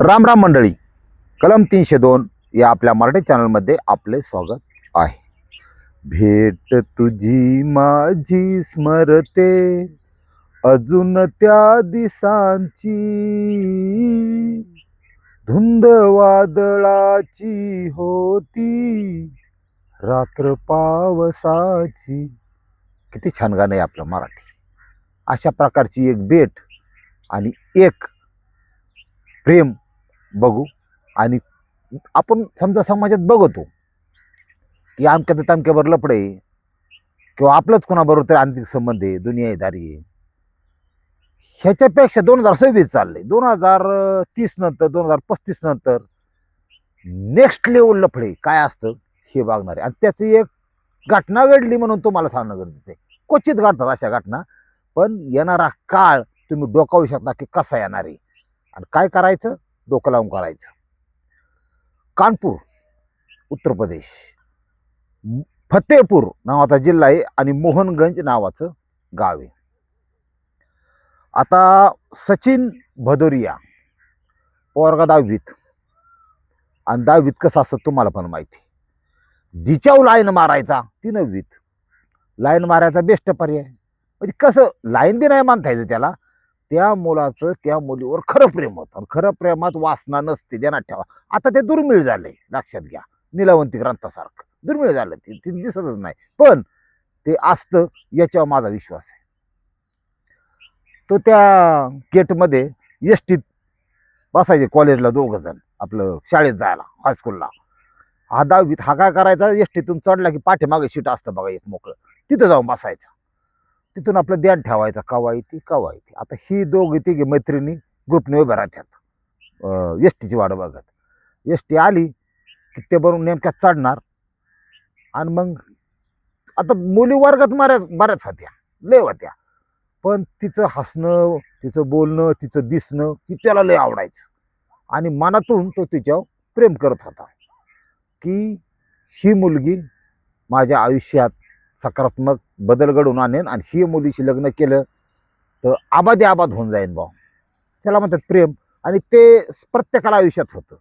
राम राम मंडळी, कलम 302 या आपल्या मराठी चॅनलमध्ये आपले स्वागत आहे. भेट तुझी माझी स्मरते अजून त्या दिसांची, धुंद वादळाची होती रात्र पावसाची. किती छान गाणं आहे आपलं मराठी. अशा प्रकारची एक भेट आणि एक प्रेम बघू. आणि आपण समजा समाजात बघतो की आमच्या तर तामक्यावर लपडे किंवा आपलंच कोणाबरोबर तरी आंतरिक संबंध आहे, दुनियादारी आहे. ह्याच्यापेक्षा 2026 चाललंय, 2030 नंतर 2035 नंतर नेक्स्ट लेवल लफडे काय असतं हे बघणार आहे. आणि त्याची एक घटना घडली म्हणून तुम्हाला सांगणं गरजेचं आहे. क्वचित घडतात अशा घटना, पण येणारा काळ तुम्ही डोकावू शकता की कसा येणार आहे आणि काय करायचं, डोकं लावून करायचं. कानपूर उत्तर प्रदेश, फतेहपूर नावाचा जिल्हा आहे आणि मोहनगंज नावाचं गाव आहे. आता सचिन भदोरिया पोरगा 10वीत, आणि 10वीत कसं असतं तुम्हाला पण माहिती. जिच्यावर लाईन मारायचा ती 9वीत. लाईन मारायचा बेस्ट पर्याय. म्हणजे कसं लाईन बी नाही मानता यायचं त्याला. त्या मुलाचं त्या मुलीवर खरं प्रेम होतं आणि खरं प्रेमात वासना नसते, ध्यानात ठेवा. आता ते दुर्मिळ झालंय, लक्षात घ्या. नीलवंती ग्रंथासारखं दुर्मिळ झालं, ते दिसतच नाही, पण ते असतं याच्यावर माझा विश्वास आहे. तो त्या गेटमध्ये एसटीत बसायचे कॉलेजला दोघ जण, आपलं शाळेत जायला हायस्कूलला. हा 10वीत. हा काय करायचा, एसटीतून चढला की पाठीमागे सीट असतं बघा एक मोकळं, तिथं जाऊन बसायचं. तिथून आपलं ध्यान ठेवायचं कवा येते कवा येते. आता ही दोघी तिघी मैत्रिणी ग्रुपने उभ्या राहतात एसटीची वाट बघत. एसटी आली की ते बरोबर नेमक्या चढणार. आणि मग आता मुली वर्गात बऱ्याच होत्या, लय होत्या, पण तिचं हसणं, तिचं बोलणं, तिचं दिसणं की त्याला लय आवडायचं. आणि मनातून तो तिच्यावर प्रेम करत होता की ही मुलगी माझ्या आयुष्यात सकारात्मक बदल घडवून आणेन आणि ही मुलीशी लग्न केलं तर आबादी आबाद होऊन जाईन भाऊ. त्याला म्हणतात प्रेम. आणि ते प्रत्येकाला आयुष्यात होतं.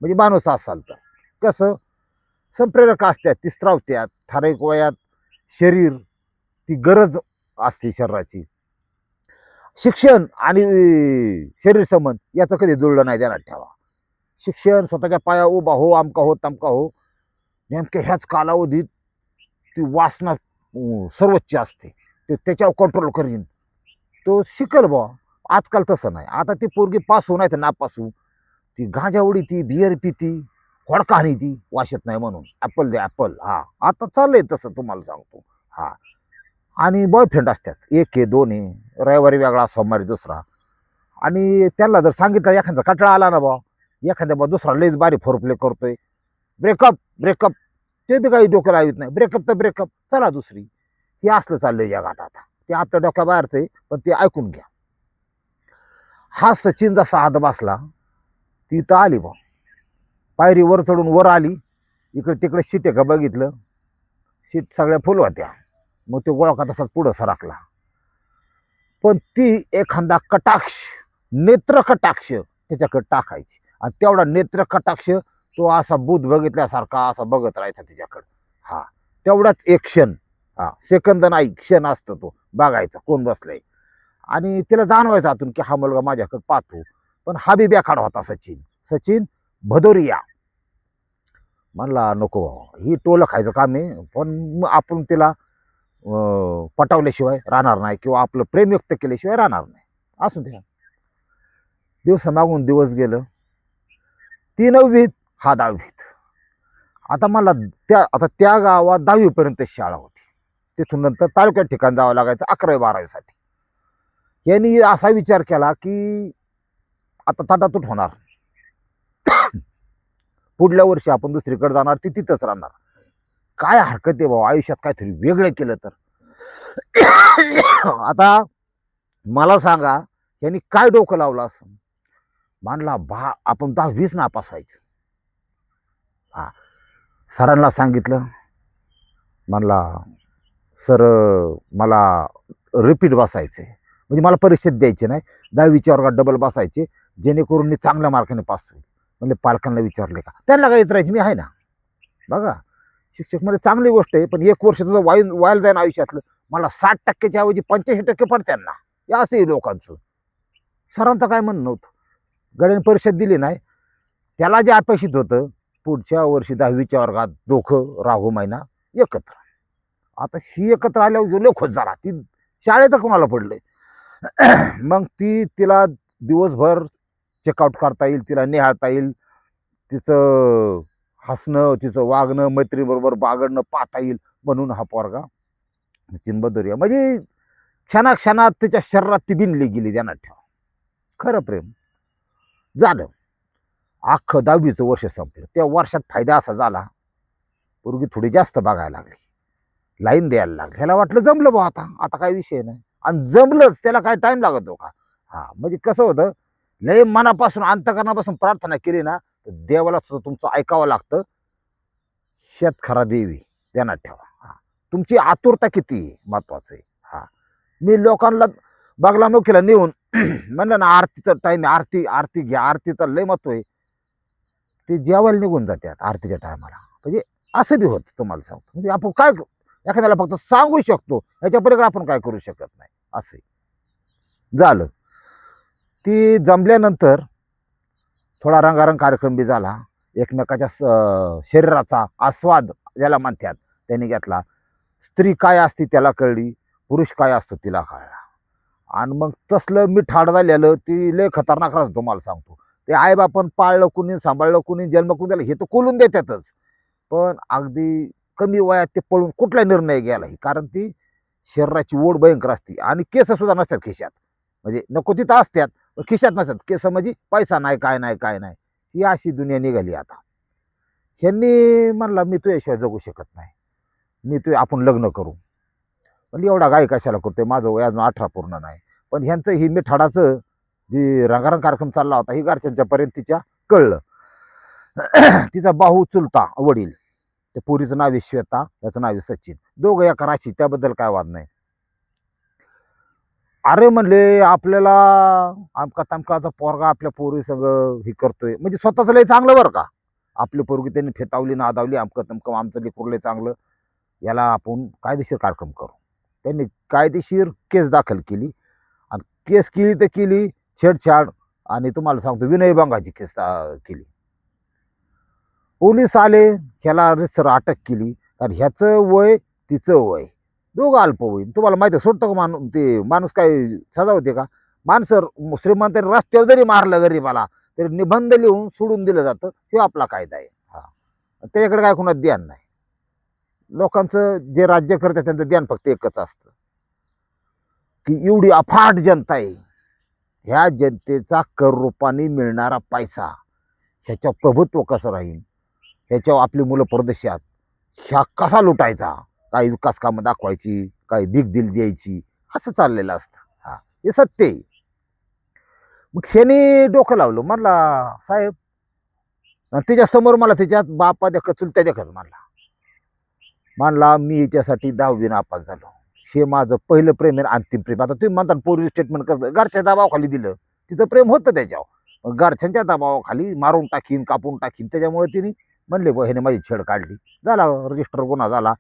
म्हणजे माणूस असाल तर कसं संप्रेरक असतात, ती स्त्रावत्यात ठराविक वयात. शरीर ती गरज असते शरीराची. शिक्षण आणि शरीर संबंध याचं कधी जुळलं नाही, ध्यानात ठेवा. शिक्षण स्वतःच्या पाया उभा हो, आमका हो तमका हो. नेमक्या ह्याच कालावधीत ती वासना सर्वोच्च असते, ते त्याच्यावर कंट्रोल करीन, तो शिकल बा. आजकाल तसं नाही. आता ती पोरगी पास होऊ नाही तर नापासू, ती गांजा उडीती, बियर पिती, खोडका हानी ती वाशत नाही म्हणून. ॲपल दे ॲपल. हा आता चाललंय तसं तुम्हाला सांगतो. हा. आणि बॉयफ्रेंड असतात, 1 आहे 2 आहे, रविवारी वेगळा सोमवारी दुसरा. आणि त्यांना जर सांगितलं एखादा कटाळा आला ना बा, एखाद्या बा दुसरा लईच बारी फोरप्ले करतोय, ब्रेकअप ब्रेकअप, ते बी काही डोकं लावित नाही. ब्रेकअप तर ब्रेकअप, चला दुसरी. हे असलं चाललंय जगात आता. ते आपल्या डोक्याबाहेरचं आहे, पण ते ऐकून घ्या. हा सचिन जसा आत बसला, ती तर आली बा, पायरी वर चढून वर आली. इकडे तिकडे सीट आहे का बघितलं, सीट सगळ्या फुल होत्या. मग तो गोळका तसाच पुढं सरकला. पण ती एखादा कटाक्ष, नेत्र कटाक्ष त्याच्याकडे टाकायची. आणि तेवढा नेत्र कटाक्ष तो असा भूत बघितल्यासारखा असा बघत राहायचा तिच्याकडं. हा तेवढाच एक क्षण, हा सेकंद नाही क्षण असतो तो बघायचा कोण बसलंय. आणि तिला जाणवायचं आतून की हा मुलगा माझ्याकडे पाहतो. पण हा बी बेखाड होता सचिन भदोरिया. म्हणला नको ही टोलं खायचं काम आहे, पण आपण तिला पटवल्याशिवाय राहणार नाही किंवा आपलं प्रेम व्यक्त केल्याशिवाय राहणार नाही. असू द्या. दिवस मागून दिवस गेलं. ती 9वीत, हा 10वीत. आता मला त्या गावात 10वी पर्यंत शाळा होती. तिथून नंतर तालुक्यात ठिकाण जावं लागायचं 11वी 12वी साठी. यांनी असा विचार केला की आता ताटातूट होणार, पुढल्या वर्षी आपण दुसरीकडे जाणार, ती तिथंच राहणार. काय हरकत आहे भाऊ, आयुष्यात काहीतरी वेगळं केलं तर. आता मला सांगा यांनी काय डोकं लावलं असं. मानला आपण 10वीच नापास व्हायचं. हा सरांना सांगितलं. म्हणला सर मला रिपीट बसायचे, म्हणजे मला परीक्षेत द्यायचे नाही, 10वीच्या वर्गात डबल बसायचे. जेणेकरून मी चांगल्या मार्काने पास होईल. म्हणजे पालकांना विचारले का, त्यांना काय विचारायचं, मी आहे ना. बघा, शिक्षक म्हणजे चांगली गोष्ट आहे, पण 1 वर्ष तुझं वाया जाईन आयुष्यातलं. मला 60% ऐवजी 85% पडत्यान ना, हे असंही लोकांचं. सरांचं काय म्हणणं होतं, गणित परीक्षा दिली नाही, त्याला जे अपेक्षित होतं पुढच्या वर्षी 10वीच्या वर्गात दोघं राहू महिना एकत्र. आता ही एकत्र आल्यावर गेलो खोज झाला, ती शाळेचं कोणाला पडलंय. मग तिला दिवसभर चेकआउट करता येईल, तिला निहाळता येईल, तिचं हसणं, तिचं वागणं, मैत्रीबरोबर बागडणं पाहता येईल, म्हणून हा पोरगा नितीन भदौरिया म्हणजे क्षणाक्षणात तिच्या शरीरात ती बिनली गेली. ध्यानात ठेवा, खरं प्रेम झालं. अख्खं 10वीचं वर्ष संपलं. त्या वर्षात फायदा असा झाला, पोरगी थोडी जास्त बघायला लागली, लाईन द्यायला लागली. ह्याला वाटलं जमलं बा, आता काय विषय नाही. आणि जमलंच, त्याला काय टाइम लागतो का. म्हणजे कसं होतं, लय मनापासून अंतकरणापासून प्रार्थना केली ना, तर देवाला तुमचं ऐकावं लागतं. शेतखरा देवी, ध्यानात ठेवा. तुमची आतुरता किती महत्वाचं आहे. मी लोकांना बगलामुखीला नेऊन म्हणलं ना, आरतीचं टाइम, आरती घ्या, आरतीचं लय महत्व आहे. ते जेवायला निघून जातात आरतीच्या टायमाला. म्हणजे असं बी होतं, तुम्हाला सांगतो. म्हणजे आपण काय एखाद्याला फक्त सांगू शकतो, याच्या पलीकडे आपण काय करू शकत नाही. असं झालं. ती जमल्यानंतर थोडा रंगारंग कार्यक्रम बी झाला. एकमेकाच्या शरीराचा आस्वाद ज्याला म्हणतात त्यांनी घेतला. स्त्री काय असते त्याला कळली, पुरुष काय असतो तिला कळला. आणि मग तसलं मी ठाड झालेलं ती लय खतरनाक राहतं, तुम्हाला सांगतो. ते आईबापन पाळलं कुणी, सांभाळलं कुणी, जन्म कुणी दिला, हे तर कोलून देतातच. पण अगदी कमी वयात ते पळून कुठला निर्णय घ्यायला, कारण ती शरीराची ओढ भयंकर असते. आणि केस सुद्धा नसतात खिशात, म्हणजे नको तिथं असतात, खिशात नसतात केस. म्हणजे पैसा नाही, काय नाही, काय नाही. ही अशी दुनिया निघाली आता. ह्यांनी म्हणला मी तुझ्याशिवाय जगू शकत नाही, आपण लग्न करू. म्हणजे एवढा गाय कशाला करतोय, माझं वय अजून 18 पूर्ण नाही. पण ह्यांचं ही मिठाडाचं जी रंगारंग कार्यक्रम चालला होता, ही घरच्यांच्या पर्यंत तिच्या कळलं. तिचा भाऊ चुलता वडील, त्या पोरीचं नाव आहे श्वेता, याचं नाव आहे सचिन, दोघं एका राशी, त्याबद्दल काय वाद नाही. अरे म्हणले आपल्याला आमका तमका आता पोरगा आपल्या पोरी सगळं हे करतोय, म्हणजे स्वतःच लय चांगलं बरं का. आपली पोरगी त्यांनी फेतावली, नादावली, आमकं तमकं, आमचं लेकरू लय चांगलं, याला आपण कायदेशीर कार्यक्रम करू. त्यांनी कायदेशीर केस दाखल केली. आणि केस केली तर केली छेडछाड, आणि तुम्हाला सांगतो विनयभंगाची केस केली. पोलीस आले, ह्याला रितसर अटक केली. कारण ह्याचं वय तिचं वय दोघं अल्पवयीन. तुम्हाला माहिती आहे, सोडतं का ते माणूस काय सजा होते का. माणसं श्रीमंत रस्त्यावर जरी मारलं गरीबाला तरी निबंध लिहून सोडून दिलं जातं, हे आपला कायदा आहे. त्याच्याकडे काय कोणाचं ध्यान नाही. लोकांचं जे राज्य करतात त्यांचं ध्यान फक्त एकच असतं की एवढी अफाट जनता आहे, ह्या जनतेचा कर रूपाने मिळणारा पैसा, ह्याच्या प्रभुत्व कसं राहील, ह्याच्यावर आपली मुलं परदेशात ह्या कसा लुटायचा, काही विकास कामं दाखवायची, काही बिग डील द्यायची, असं चाललेलं असतं. हे सत्य आहे. मग शेनी डोकं लावलं, म्हणला साहेब, तिच्या समोर मला तिच्या बापा देखत चुलत्या देखत म्हणला मी हिच्यासाठी 10वी नापास झालो. हे माझं पहिलं प्रेम आहे, अंतिम प्रेम. आता तुम्ही म्हणता पोलीस स्टेटमेंट कसं, घरच्या दबावाखाली दिलं, तिचं प्रेम होतं त्याच्यावर. मग घरच्यांच्या दबावाखाली मारून टाकीन, कापून टाकीन, त्याच्यामुळे तिने म्हणले बा ह्याने माझी छेड काढली, झाला रजिस्टर गुन्हा झाला.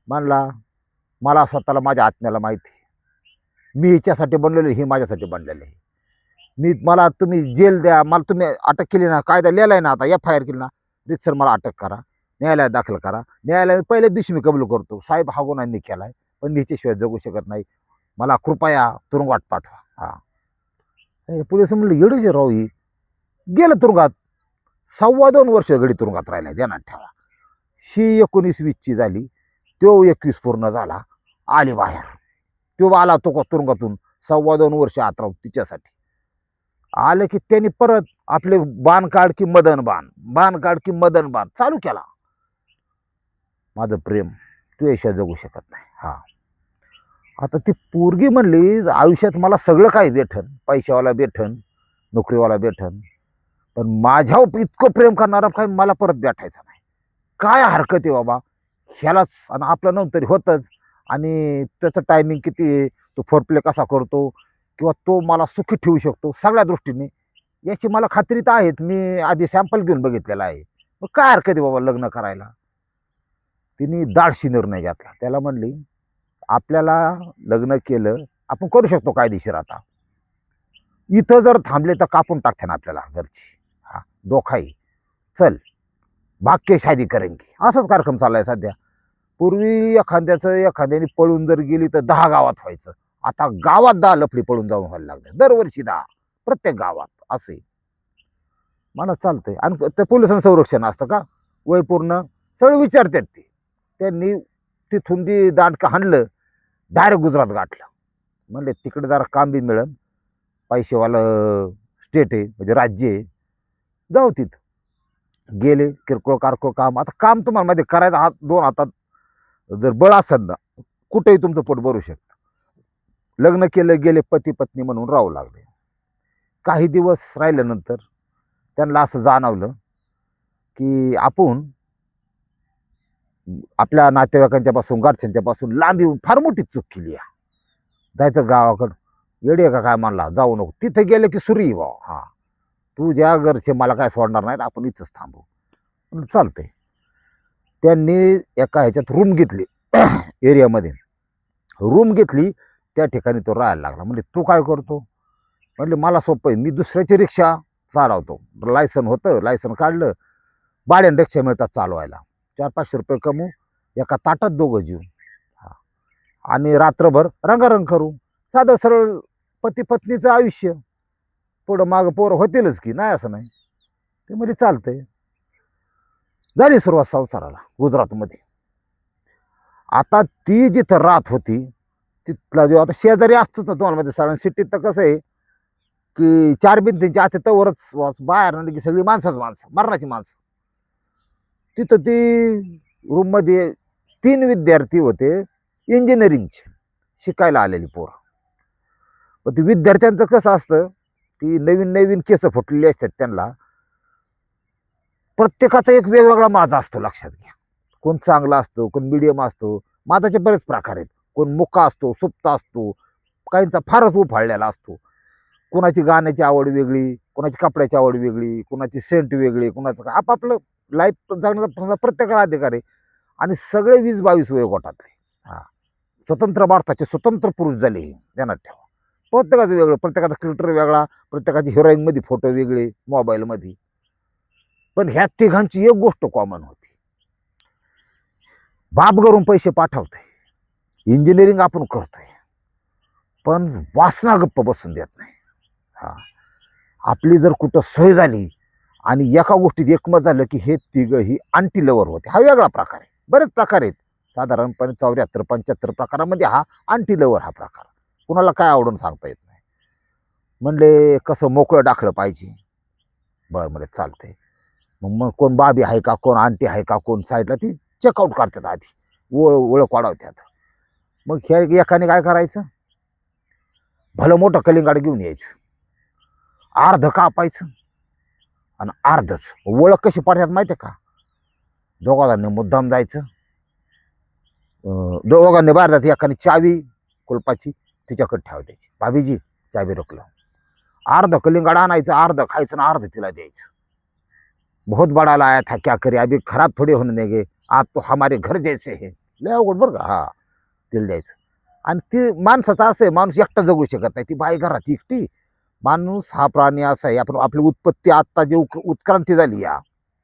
म्हणला मला स्वतःला माझ्या आत्म्याला माहिती, मी हिच्यासाठी बनलेलो, ही माझ्यासाठी बनलेलं आहे. मला तुम्ही जेल द्या, मला तुम्ही अटक केली ना, कायदा लिहिलाय ना, आता FIR केली ना, रितसर मला अटक करा, न्यायालयात दाखल करा. न्यायालय पहिल्याच दिवशी मी कबूल करतो, साहेब हा गुन्हा मी केलाय, पण मी हिच्याशिवाय जगू शकत नाही, मला कृपया तुरुंगात पाठवा. पोलिस म्हणलं येडच राव, ही गेलं तुरुंगात. 2.25 वर्ष घडी तुरुंगात राहिला. ध्यानात ठेवा. शी 19-20ची झाली, तो 21 पूर्ण झाला, आली बाहेर. तो आला तो तुरुंगातून 2.25 वर्ष आत राहून तिच्यासाठी आले की त्यांनी परत आपले बाण काढ की मदन बाण, बाण काढ की मदन बाण चालू केला. माझं प्रेम तुझ्याशिवाय जगू शकत नाही. आता ती पोरगी म्हणली आयुष्यात मला सगळं काही भेटन, पैशावाला भेटन, नोकरीवाला भेटन, पण माझ्यावर इतकं प्रेम करणारा काही मला परत भेटायचा नाही. काय हरकत आहे बाबा, ह्यालाच. आणि आपलं नंतर होतच. आणि त्याचं टायमिंग किती आहे, तो फोरप्ले कसा करतो, किंवा तो मला सुखी ठेवू शकतो, सगळ्या दृष्टीने याची मला खात्री तर आहेत, मी आधी सॅम्पल घेऊन बघितलेला आहे, मग काय हरकत आहे बाबा लग्न करायला. तिने दाडशी निर्णय घेतला. त्याला म्हणली आपल्याला लग्न केलं आपण करू शकतो कायदेशीर, आता इथं जर थांबले तर कापून टाकते ना आपल्याला घरची. हा दोखाई चल भाग के शादी करेंगे, असाच कार्यक्रम चाललाय सध्या. पूर्वी एखाद्याने पळून जर गेली तर 10 गावात व्हायचं, आता गावात 10 लफडी पळून जाऊन व्हायला लागले, दरवर्षी 10 प्रत्येक गावात असे. मला चालतंय. आणि ते पोलिसांचं संरक्षण असतं का, वय पूर्ण सगळं विचारतात ते. त्यांनी तिथून ती दांडकं हाणलं, डायरेक्ट गुजरात गाठलं. म्हणले तिकडे जरा काम बी मिळेल, पैसेवालं स्टेट आहे म्हणजे राज्य आहे, जाऊ तिथं. गेले, किरकोळ कारकोळ काम. आता काम तुम्हाला माहिती करायचं, हात 2 हातात जर बळ असेल ना कुठेही तुमचं पोट भरू शकतं. लग्न केलं, गेले पती पत्नी म्हणून राहू लागले. काही दिवस राहिल्यानंतर त्यांना असं जाणवलं की आपण आपल्या नातेवाईकांच्या पासून घरच्यांच्या पासून लांब येऊन फार मोठी चूक केली आहे. जायचं गावाकडं, येडे का काय म्हणला, जाऊ नको. तिथे गेले की सुरी वा, हा तू ज्या घरचे मला काय सोडणार नाहीत, आपण इथंच थांबू. चालतंय. त्यांनी एका ह्याच्यात रूम घेतली एरियामध्ये, रूम घेतली, त्या ठिकाणी तो राहायला लागला. म्हणजे तू काय करतो, म्हणले मला सोपं आहे, मी दुसऱ्याची रिक्षा चालवतो. लायसन होतं, लायसन काढलं, भाड्याने रिक्षा मिळतात चालवायला, 400-500 रुपये कमवू, एका ताटात दोघं जीव, हा आणि रात्रभर रंगारंग करू. साधं सरळ पती पत्नीचं आयुष्य, पुढं मागं पोरं होतीलच की, नाही असं नाही. ते म्हणजे चालतंय. झाली सुरुवात संसाराला गुजरातमध्ये. आता ती जिथं राहत होती तिथला जो आता शेजारी असतोच ना, तुम्हाला माहिती साधारण सिटीत तर कसं आहे की 4 भिंतींच्या आत तवरच बाहेर म्हणजे सगळी माणसंच माणसं, मरणाची माणसं. तिथं ती रूममध्ये 3 विद्यार्थी होते इंजिनिअरिंगचे, शिकायला आलेली पोरं. पण ती विद्यार्थ्यांचं कसं असतं, ती नवीन नवीन केस फुटलेली असतात, त्यांना प्रत्येकाचा एक वेगवेगळा माझा असतो, लक्षात घ्या. कोण चांगला असतो, कोण मिडियम असतो. माझाचे बरेच प्रकार आहेत. कोण मुका असतो, सुप्त असतो, काहींचा फारच उफाळलेला असतो. कोणाची गाण्याची आवड वेगळी, कोणाची कपड्याची आवड वेगळी, कोणाची सेंट वेगळी, कोणाचं आपापलं लाईफ जगण्याचा प्रत्येकाला अधिकार आहे. आणि सगळे 20-22 वयोगटातले, हा स्वतंत्र भारताचे स्वतंत्र पुरुष झाले, ध्यानात ठेवा. प्रत्येकाचं वेगळं, प्रत्येकाचा क्रिएटर वेगळा, प्रत्येकाची हिरोईनमध्ये फोटो वेगळे मोबाईलमध्ये. पण ह्या तिघांची एक गोष्ट कॉमन होती, बाप घरून पैसे पाठवतोय, इंजिनिअरिंग आपण करतोय, पण वासना गप्प बसून देत नाही. हा आपली जर कुठं सोय झाली आणि एका गोष्टीत एकमत झालं की हे तिघही अँटी लवर होते. हा वेगळा प्रकार आहे. बरेच प्रकार आहेत, साधारणपणे 74-75 प्रकारामध्ये हा अँटी लवर हा प्रकार. कुणाला काय आवडून सांगता येत नाही. म्हणले कसं मोकळं टाकलं पाहिजे. बरं म्हणजे चालतंय. मग कोण बाबी आहे का, कोण आंटी आहे का, कोण साईडला, ती चेकआउट करतात आधी, ओळख वाढवतात. मग ह्या एकाने काय करायचं, भलं मोठं कलिंगाड घेऊन यायचं, अर्ध कापायचं आणि अर्धच. ओळख कशी पडतात माहिती आहे का, दोघांनी मुद्दाम जायचं, दोघांनी बाहेर जायचं, एकाने चावी कुलपाची तिच्याकडे ठेवा द्यायची, भाभीजी चावी रोखलं. अर्ध कलिंगाड आणायचं, अर्ध खायचं आणि अर्ध तिला द्यायचं. बहुत बड़ा लाया था क्या करे, अभी खराब थोड़ी होने देंगे, आप तो हमारे घर जैसे है. लय अवघड बरं का. हा तिला द्यायचं. आणि ती माणसाचं असं आहे, माणूस एकटा जगू शकत नाही, ती बाई घरात एकटी. माणूस हा प्राणी असा आहे, आपण आपली उत्पत्ती आत्ता जे उत्क्रांती झाली या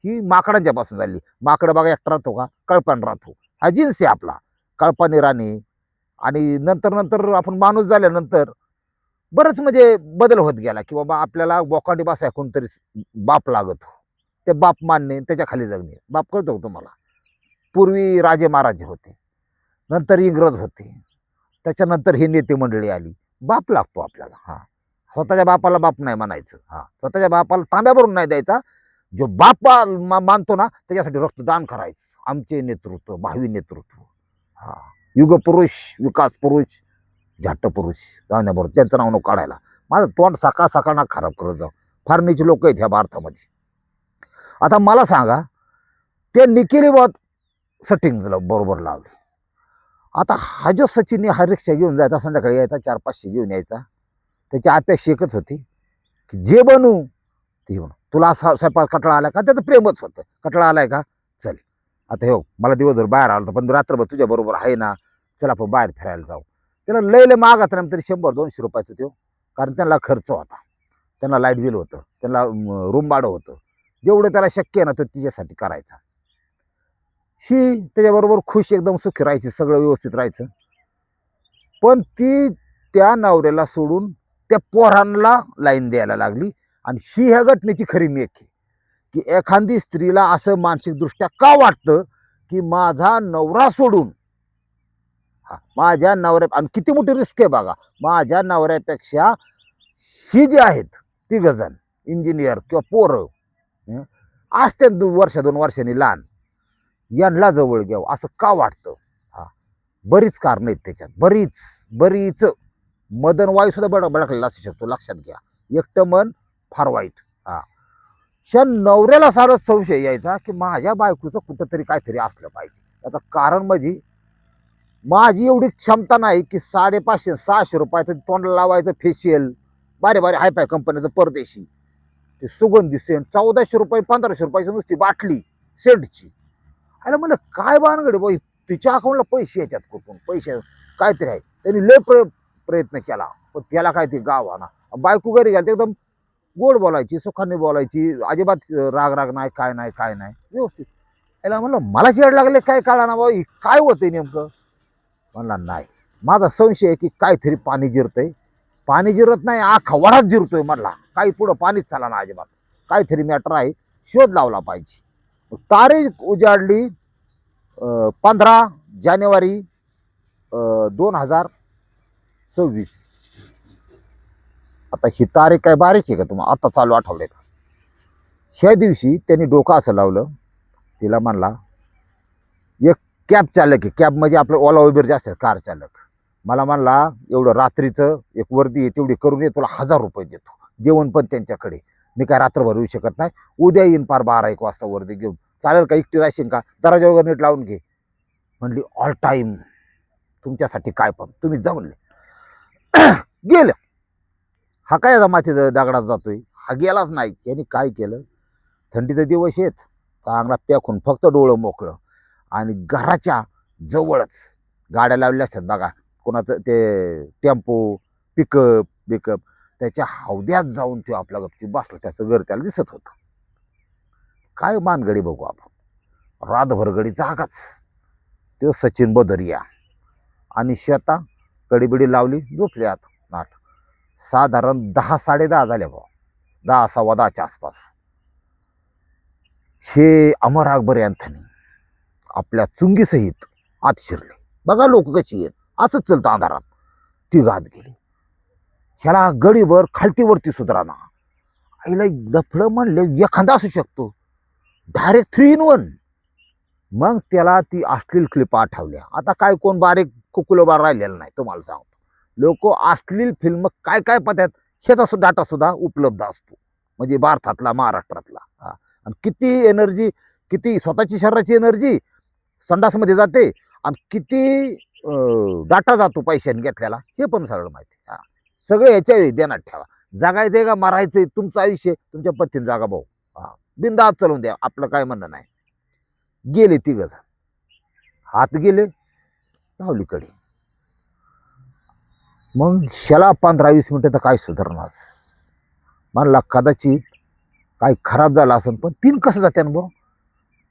ही माकडांच्या पासून झाली. माकडं बघा एकटा राहतो का, कळपान राहतो, हा जीन्स आहे आपला, कळपाने राहणे. आणि नंतर नंतर आपण माणूस झाल्यानंतर बरंच म्हणजे बदल होत गेला की बाबा आपल्याला बोकांडी बसाय कोणतरी बाप लागत, ते बाप मानणे, त्याच्या खाली जगणे. बाप कळतो का तुम्हाला, पूर्वी राजे महाराजे होते, नंतर इंग्रज होते, त्याच्यानंतर ही नेते मंडळी आली. बाप लागतो आपल्याला. हा स्वतःच्या बापाला बाप नाही म्हणायचं, हा स्वतःच्या बापाला तांब्या भरून नाही द्यायचा. जो बाप मानतो ना त्याच्यासाठी रक्तदान करायचं. आमचे नेतृत्व, भावी नेतृत्व, हा युगपुरुष, विकास पुरुष, झाट्ट पुरुष, जाण्याबरोबर त्यांचं नाव नको काढायला. माझं तोंड सकाळ सकाळ ना खराब करत जाऊ. फार नीच लोक आहेत ह्या भारतामध्ये. आता मला सांगा, ते निकेली बात सेटिंग बरोबर लावली. आता हा जो सचिन हा रिक्षा घेऊन जायचा, संध्याकाळी यायचा, 400-500 घेऊन यायचा. त्याची अपेक्षा एकच होती की जे बनू ती म्हणून तुला स्वयंपाक कटाळा आला का, त्याचं प्रेमच होतं. कटाळा आलाय का, चल आता हे मला दिवसभर बाहेर आलो पण रात्रभर तुझ्या बरोबर आहे ना, चल आपण बाहेर फिरायला जाऊ. त्याला लय मागत नाही तरी 100-200 रुपयाचं तो, कारण त्यांना खर्च होता, त्यांना लाईट बिल होतं, त्यांना रूम भाडं होतं. जेवढं त्याला शक्य आहे ना तो तिच्यासाठी करायचा. शी त्याच्याबरोबर खुश एकदम सुखी राहायची, सगळं व्यवस्थित राहायचं. पण ती त्या नवऱ्याला सोडून त्या पोरांना लाईन द्यायला लागली. आणि ही ह्या घटनेची खरी मेक आहे की एखादी स्त्रीला असं मानसिकदृष्ट्या का वाटतं की माझा नवरा सोडून, माझ्या नवऱ्या, आणि किती मोठी रिस्क आहे बघा, माझ्या नवऱ्यापेक्षा ही जी आहेत तिघ जण इंजिनियर किंवा पोरं असते 1-2 वर्षांनी लहान, यांना जवळ घ्यावं असं का वाटतं. बरीच कारणं आहेत त्याच्यात, बरीच. मदन वायू सुद्धा बळकलेला असू शकतो, लक्षात घ्या. एकटं मन फार वाईट. ह्या नवऱ्याला सारच संशय यायचा की माझ्या बायकोचं कुठंतरी काहीतरी असलं पाहिजे. त्याचं कारण म्हणजे माझी एवढी क्षमता नाही की 550-600 रुपयाचं तोंडाला लावायचं फेशियल, बारे हायफाय कंपनीचं परदेशी, ते सुगंधी सेंट 1400 रुपये 1500 रुपयाची नुसती बाटली सेंटची. अरे म्हणलं काय बानगडे बाई, तिच्या अकाउंटला पैसे येतात कुठून, पैसे काहीतरी आहे. त्यांनी लय प्रयत्न केला पण त्याला काय ते गाव आणा. बायको घरी गेली एकदम गोड बोलायची, सुखाने बोलायची, अजिबात राग नाही, काय नाही व्यवस्थित. याला म्हणलं मला चेड लागले काय कळा ना बाई, काय होतंय नेमकं. म्हणला नाही, माझा संशय आहे की काहीतरी पाणी जिरतंय. पाणी जिरत नाही, आखा वडाच जिरतोय म्हणला, काही पुढं पाणीच चाला ना अजिबात, काहीतरी मॅटर आहे, शोध लावला पाहिजे. तारीख उजाडली 15 जानेवारी 2026. आता ही तारीख काय बारीक आहे का तुम्हाला, आता चालू आठवड्यात. ह्या दिवशी त्यांनी डोकं असं लावलं, तिला म्हणला एक कॅब चालक आहे, कॅब म्हणजे आपलं ओला उबेर जे असतात कार चालक, मला म्हणला एवढं रात्रीचं एक वर्दी आहे तेवढी करून ये, तुला 1000 रुपये देतो, जेवण पण त्यांच्याकडे, मी काय रात्रभर येऊ शकत नाही, उद्या येईन पार 12-1 वाजता वर्दी घेऊन, चालेल का, एकटी राहशील का, दरवाजा वगैरे नीट लावून घे. म्हणली ऑल टाईम, तुमच्यासाठी काय पण, तुम्ही जमले. गेलं. हा काय मातीचा दगडात जातोय, हा गेलाच नाही. यांनी काय केलं, थंडीचे दिवस आहेत, चांगला पॅकून फक्त डोळं मोकळं, आणि घराच्या जवळच गाड्या लावल्या असतात बघा, कोणाचं ते टेम्पो पिकअप, त्याच्या हौद्यात जाऊन तो आपला गपची बसला, त्याचं घर त्याला दिसत होतं. काय मानगडी बघू आपण, रातभर जागाच. तो सचिन बदरिया आणि श्वेता कडीबिडी लावली, झोपले आत. साधारण 10-10:30 झाल्या भाऊ, 10-10:15 आसपास. हे अमर अकबर अँथनी आपल्या चुंगीसहित आत शिरले. बघा लोक कशी आहेत, असंच चलतं अंधारात. ती गात गेली, ह्याला गडीवर खालतीवरती सुधारणा. आईला लफडं म्हणले एखादा असू शकतो, डायरेक्ट 3 in 1. मग त्याला ती अश्लील क्लिप आठवल्या. आता काय कोण बारीक कुकुलोबार राहिलेला नाही, तुम्हाला सांगतो. लोक अश्लील फिल्म काय पाहतात ह्याचा डाटा सुद्धा उपलब्ध असतो, म्हणजे भारतातला, महाराष्ट्रातला. आणि किती एनर्जी, किती स्वतःची शरीराची एनर्जी संडासमध्ये जाते, आणि किती डाटा जातो पैशाने घेतल्याला, हे पण सगळं माहिती. सगळं ह्याच्या ध्यानात ठेवा. जगायचंय का मारायचंय, तुमचं आयुष्य तुमच्या पत्तीने जागा भाऊ. बिनधास्त चालवून द्या, आपलं काय म्हणणं नाही. गेले 3 जण, हात गेले, लावली कडी. मग ह्याला 15-20 मिनिटं तर काय सुधारणारच. म्हणला कदाचित काय खराब झाला असेल, पण 3 कसं जाते अनुभव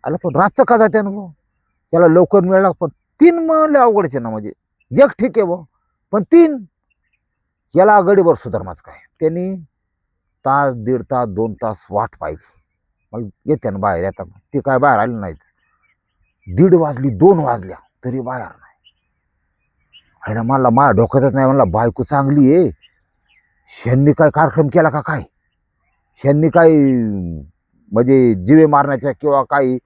आला, पण रातचं का जाते अनुभव, त्याला लवकर मिळाला, पण 3 म्हणले अवघडचे ना, म्हणजे एक ठीक आहे भाऊ, पण 3 याला गडीवर सुधारणाच काय. त्यांनी तास, 1.5 तास, 2 तास वाट पाहिली. मला येते ना बाहेर येतात, ते काय बाहेर आले नाहीच. 1:30 वाजली, 2 वाजल्या तरी बाहेर नाही. आईला मला माझ्या डोक्यातच नाही, म्हणला बायको चांगली आहे, ह्यांनी काय कार्यक्रम केला का काय, ह्यांनी काय म्हणजे जीवे मारण्याच्या किंवा काही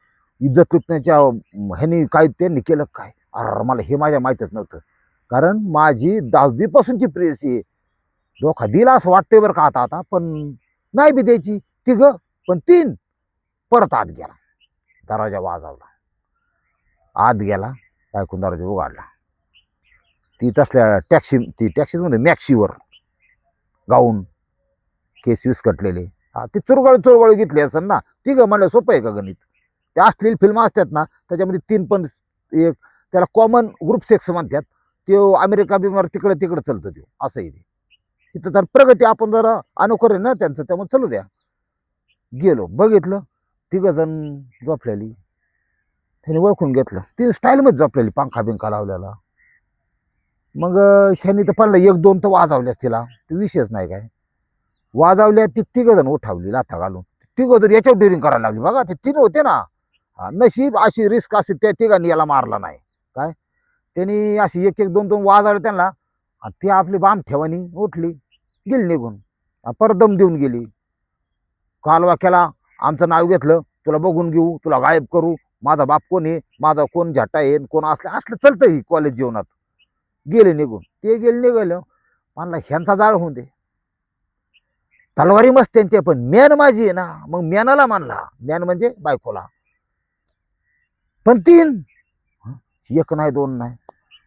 इज्जत लुटण्याच्या ह्यांनी काय त्यांनी केलं काय. अरे मला हे माझ्या माहीतच नव्हतं, कारण माझी 10वी पासूनची प्रेयसी आहे. धोका दिला असं वाटतंय बरं का आता, पण नाही बी द्यायची. 3 पण 3 परत आत गेला, दरवाजा वाजवला, आत गेला, ऐकून दरवाजा उघडला. ती तसल्या टॅक्सीमध्ये मॅक्सीवर गाऊन, केस विस्कटलेले, हा ती चुरगळ चुरगळ घेतली असेल ना, ती ग म्हणलं सोपं आहे का गणित. ते असलेली फिल्म असतात ना त्याच्यामध्ये 3 पण एक त्याला कॉमन ग्रुप सेक्स म्हणतात. ते अमेरिका बिमार तिकडे तिकडे चालतं ते असं आहे ते. तिथं तर प्रगती आपण जरा अनुकर आहे ना त्यांचं, त्यामुळे चलू द्या. गेलो बघितलं 3 जण झोपलेली. त्याने ओळखून घेतलं ती स्टाईलमध्ये झोपलेली, पंखा बिंखा लावलेला. मग ह्यांनी तर पाहिलं 1-2 तर वाजवल्यास तिला, ते विषयच नाही काय. वाजवल्या ती 3 जण उठावली लाथा घालून. 3 जण याच्यावर ड्युरिंग करायला लागली बघा, ते 3 होते ना. नशीब अशी रिस्क असे त्या 3घांनी याला मारला नाही. काय त्यांनी अशी 1-1, 2-2 वाजवले त्यांना. ती आपली बाम ठेवानी उठली, गेली निघून. परत दम देऊन गेली. कालवा केला, आमचं नाव घेतलं, तुला बघून घेऊ, तुला गायब करू, माझा बाप कोण आहे, माझा कोण झटा आहे, कोण असलं असलं चालतं ही कॉलेज जीवनात. गेले निघून. ते गेले निघालं. म्हणला ह्यांचा जाळ होऊन दे. तलवारी मस्त त्यांचे, पण मॅन माझी आहे ना. मग मॅनाला मानला, मॅन म्हणजे बायकोला. पण 3 1 नाही 2 नाही.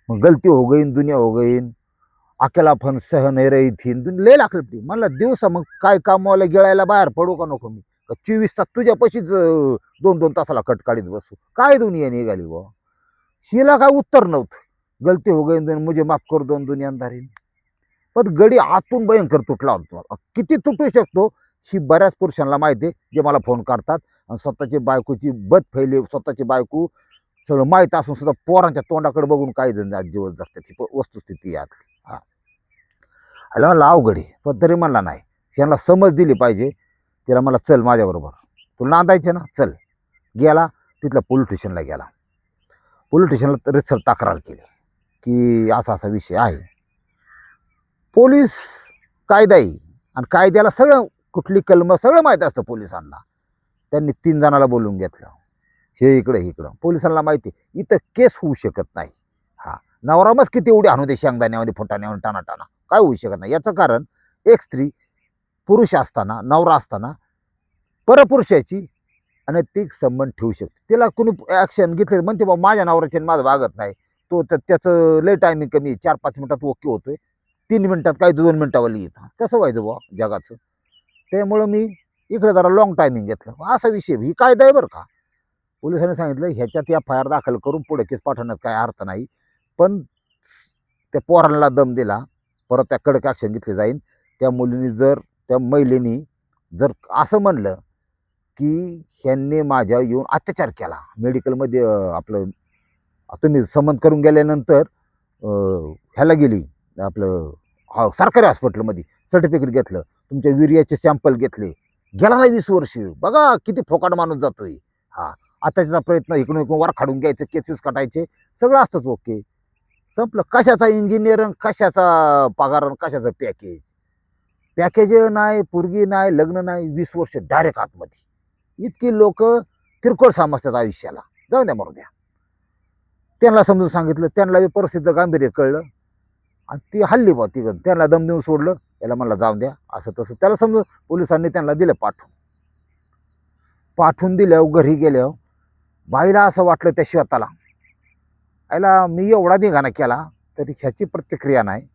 मग गलती हो गई दुनिया हो गई, अकेलापन सह नाही रही थी, लय लागली. मला दिवसा मग काय कामाला गिळायला बाहेर पडू का नको मी, 24 तास तुझ्या पशीच 2-2 तासाला कट काढीत बसू, काय दुनिया निघाली बा. हिला काय उत्तर नव्हतं. गलती हो गई मुझे माफ कर दो दुनियादारी. पण गडी आतून भयंकर तुटला होता. किती तुटू शकतो ही बऱ्याच पुरुषांना माहिती आहे, जे मला फोन करतात. आणि स्वतःची बायकोची बद फैली, स्वतःची बायको सगळं माहीत असून सुद्धा पोरांच्या तोंडाकडे बघून काही जण जीवन जगतात. ही वस्तुस्थिती यात. हा ह्याला म्हणलं अवघड आहे, पण तरी म्हणला नाही. यांना समज दिली पाहिजे. तिला मला चल माझ्याबरोबर, तुला नांदायचे ना चल. गेला तिथल्या पोलीस स्टेशनला गेला. पोलीस स्टेशनला रितसर तक्रार केली की असा असा विषय आहे. पोलीस कायदा आहे आणि कायद्याला सगळं कुठली कलम सगळं माहीत असतं पोलिसांना. त्यांनी 3 जणाला बोलून घेतलं, हे इकडं हे इकडं. पोलिसांना माहिती इथं केस होऊ शकत नाही. हा नवरा मग किती एवढी आणू दे शेंगदाण्यावर फुटाण्यावर टाना टाना, काय होऊ शकत नाही. याचं कारण एक स्त्री पुरुष असताना, नवरा असताना परपुरुषाची अनैतिक संबंध ठेवू शकते. तिला कोणी ॲक्शन घेतलं म्हणते बाबा माझ्या नवऱ्याचे माझं वागत नाही, तो त्याचं लय टायमिंग कमी, 4-5 मिनिटात ओके होतोय, 3 मिनिटात काही 2 मिनिटावर येतं. कसं व्हायचं बुवा जगाचं. त्यामुळं मी इकडे जरा लॉंग टायमिंग घेतलं. असा विषय ही कायदा आहे बरं का. पोलिसांनी सांगितलं ह्याच्यात FIR दाखल करून पुढे केस पाठवण्यात काय अर्थ नाही. पण त्या पोरांना दम दिला, परत त्या कडक ॲक्शन घेतली जाईल. त्या मुलीने जर त्या महिलेनी जर असं म्हणलं की ह्यांनी माझ्या येऊन अत्याचार केला मेडिकलमध्ये, आपलं तुम्ही समन करून गेल्यानंतर ह्याला गेली आपलं सरकारी हॉस्पिटलमध्ये सर्टिफिकेट घेतलं, तुमच्या युरियाचे सॅम्पल घेतले, गेला नाही 20 वर्ष. बघा किती फोकाट माणूस जातोय. हा आताचा प्रयत्न इकडून इकडून वर काढून घ्यायचं, केसेस काटायचे, सगळं असतंच ओके. संपलं. कशाचा इंजिनियर, कशाचा पगार, कशाचं पॅकेज. पॅकेज नाही, पोरगी नाही, लग्न नाही, 20 वर्ष डायरेक्ट आतमध्ये. इतकी लोक किरकोळ समजतात आयुष्याला. जाऊ द्या मरू द्या. त्यांना समजून सांगितलं, त्यांना परिस्थितीचं गांभीर्य कळलं आणि ती हल्ली बा तिघं. त्यांना दम देऊन सोडलं, याला म्हणलं जाऊन द्या असं तसं. त्याला समजून पोलिसांनी त्यांना दिलं पाठवून दिल्यावर घरी गेल्यावर बाईला असं वाटलं त्या स्वतःला, याला मी एवढा धिंगाणा केला तरी ह्याची प्रतिक्रिया नाही.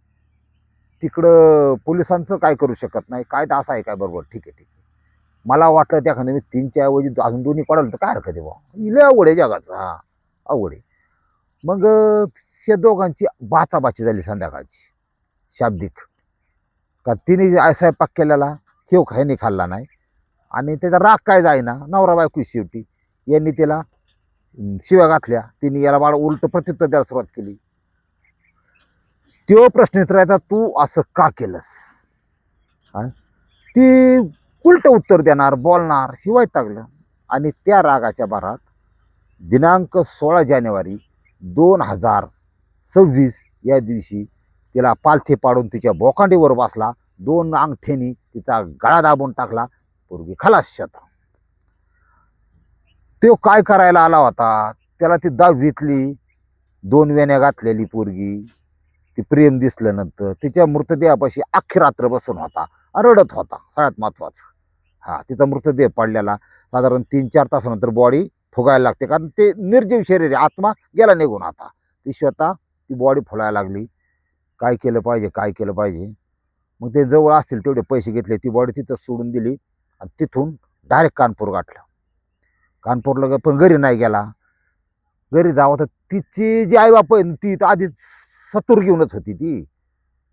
तिकडं पोलिसांचं काय करू शकत नाही, कायदा असा आहे काय. बरोबर ठीक आहे. मला वाटलं त्याखाने मी 3च्या ऐवजी अजून 2 पडाल तर काय हरकत आहे बा. लय अवघड आहे जगाचं. हा अवघड आहे. मग त्या दोघांची बाचाबाची झाली संध्याकाळची, शाब्दिक. का तिने स्वयंपाक केलेला शेव ह्यांनी खाल्ला नाही आणि त्याचा राग काय जाईना. नवरा बायको शेवटी यांनी तिला शिव्या घातल्या. तिने याला बाळ उलट प्रत्युत्तर द्यायला सुरुवात केली. तो प्रश्न विचारायचा, तू असं का केलंस. ती उलट उत्तर देणार, बोलणार, शिवाय टाकलं. आणि त्या रागाच्या भरात दिनांक 16 जानेवारी 2026 या दिवशी तिला पालथी पाडून तिच्या बोकांडीवर बसला, 2 अंगठ्यानी तिचा गळा दाबून टाकला. पोरगी खलास होता. तो काय करायला आला होता, त्याला ती 10वीतली 2 वेण्या घातलेली पोरगी, ती प्रेम दिसलं नंतर तिच्या मृतदेहापाशी अख्खी रात्र बसून होता, रडत होता. सगळ्यात महत्वाचं तिचा मृतदेह पडलेला. साधारण 3-4 तासानंतर बॉडी फुगायला लागते, कारण ते निर्जीव शरीर आहे, आत्मा गेला निघून. आता ती स्वतः ती बॉडी फुलायला लागली. काय केलं पाहिजे. मग ते जवळ असतील तेवढे पैसे घेतले, ती बॉडी तिथं सोडून दिली आणि तिथून डायरेक्ट कानपूर गाठलं. कानपूरला पण घरी नाही गेला. घरी जावं तर तिची जी आई बाप आहे ती तर आधीच सतूर घेऊनच होती ती,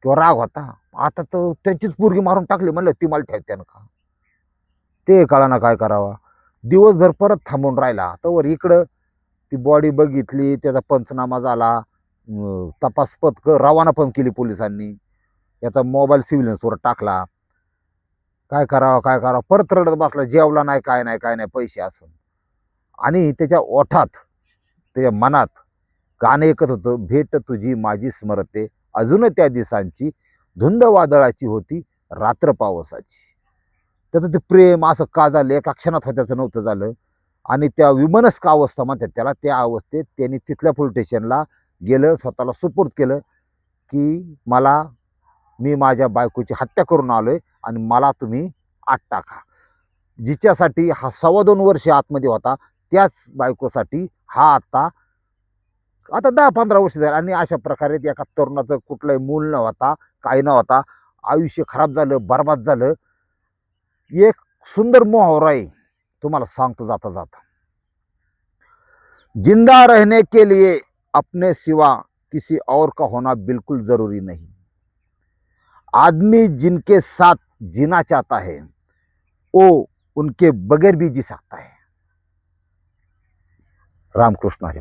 किंवा राग होता. आता तर त्यांचीच पोरगी मारून टाकली, म्हणलं ती मला ठेवत्यान का? ते कळाना काय करावा. दिवसभर परत थांबून राहिला, तोवर इकडं ती बॉडी बघितली, त्याचा पंचनामा झाला, तपास पथकं रवाना पण केली पोलिसांनी. याचा मोबाईल सिव्हिलन्सवर टाकला. काय करावं काय करावं, परत रडत बसला. जेवला नाही, काय नाही काय नाही, पैसे असून. आणि त्याच्या ओठात, त्याच्या मनात गाणं एकत होतं, भेट तुझी माझी स्मरते, अजून त्या दिवसांची, धुंद वादळाची होती रात्र पावसाची. त्याचं ते प्रेम असं का झालं, एका क्षणात होत्याचं नव्हतं झालं. आणि त्या विमनस्क अवस्था म्हणतात त्याला, त्या अवस्थेत त्यांनी तिथल्या पोलीस स्टेशनला गेलं, स्वतःला सुपूर्द केलं की मी माझ्या बायकोची हत्या करून आलोय आणि मला तुम्ही आत टाका. जिच्यासाठी हा 2.25 वर्ष आतमध्ये होता, त्याच बायकोसाठी हा आता 10-15 वर्ष झाले. आणि अशा प्रकारे एका तरुणाचं कुठलंही मूल नव्हता, काही नव्हता, आयुष्य खराब झालं, बरबाद झालं. एक सुंदर मुहावरा आहे, तुम्हाला सांगतो जाता जाता. जिंदा रहने के लिए अपने सिवा किसी और का होना बिल्कुल जरूरी नहीं. आदमी जिनके साथ जीना चाहता है वो उनके बगैर भी जी सकता है. रामकृष्ण हरी.